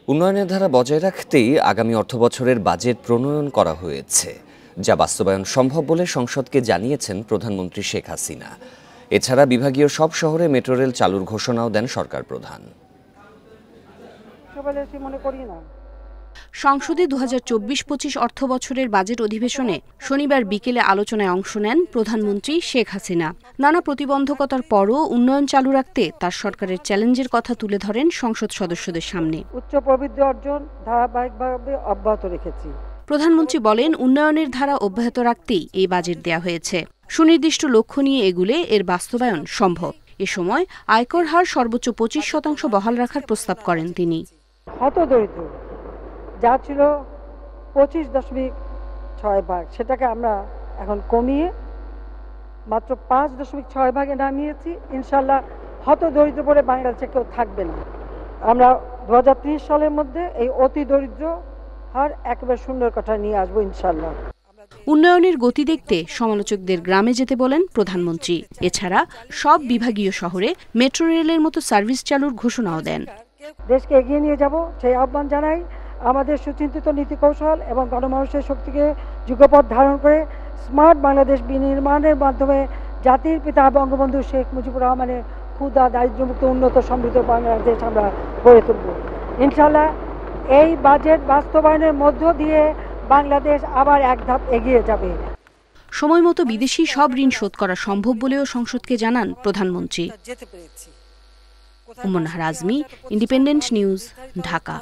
উন্নয়নের ধারা বজায় রাখতেই আগামী অর্থবছরের বাজেট প্রণয়ন করা হয়েছে, যা বাস্তবায়ন সম্ভব বলে সংসদকে জানিয়েছেন প্রধানমন্ত্রী শেখ হাসিনা। এছাড়া বিভাগীয় সব শহরে মেট্রো রেল চালুর ঘোষণাও দেন সরকার প্রধান। সংসদে ২০২৪-২৫ অর্থবছরের বাজেট অধিবেশনে শনিবার বিকেলে আলোচনায় অংশ নেন প্রধানমন্ত্রী শেখ হাসিনা। নানা প্রতিবন্ধকতার পরও উন্নয়ন চালু রাখতে তার সরকারের চ্যালেঞ্জের কথা তুলে ধরেন সংসদ সদস্যদের সামনে। উচ্চ প্রবৃদ্ধি অর্জন ধারাবাহিকভাবে অব্যাহত রেখেছি। প্রধানমন্ত্রী বলেন, উন্নয়নের ধারা অব্যাহত রাখতেই এই বাজেট দেয়া হয়েছে। সুনির্দিষ্ট লক্ষ্য নিয়ে এগুলে এর বাস্তবায়ন সম্ভব। এ সময় আয়কর হার সর্বোচ্চ ২৫% বহাল রাখার প্রস্তাব করেন তিনি। হতদরিদ্র যা ছিল ২৫.৬ ভাগ, সেটাকে আমরা এখন কমিয়ে মাত্র ৫.৬ ভাগে নামিয়েছি। ইনশাল্লাহ হতদরিদ্র বলে বাংলাদেশে কেউ থাকবে না। আমরা ২০৩০ সালের মধ্যে এই অতি দরিদ্র হার একেবারে সুন্দর কথা নিয়ে আসবো ইনশাল্লাহ। উন্নয়নের গতি দেখতে সমালোচকদের গ্রামে যেতে বলেন প্রধানমন্ত্রী। এছাড়া সব বিভাগীয় শহরে মেট্রো রেলের মতো সার্ভিস চালুর ঘোষণাও দেন। দেশকে এগিয়ে নিয়ে যাব সেই আহ্বান জানাই। আমাদের সুচিন্তিত নীতি কৌশল এবং গণমানুষের শক্তিকে যুগপথ ধারণ করে স্মার্ট বাংলাদেশ বিনির্মাণের মাধ্যমে জাতির পিতা বঙ্গবন্ধু শেখ মুজিবুর রহমানের ক্ষুধা দারিদ্র্যমুক্ত উন্নত সমৃদ্ধ বাংলাদেশ আমরা গড়ে তুলব ইনশাল্লাহ। এই বাজেট বাস্তবায়নের মধ্য দিয়ে বাংলাদেশ আবার এক ধাপ এগিয়ে যাবে। সময় মতো বিদেশি সব ঋণ শোধ করা সম্ভব বলেও সংসদকে জানান প্রধানমন্ত্রী। উম্মন নাহার আজমি, ইন্ডিপেন্ডেন্ট নিউজ, ঢাকা।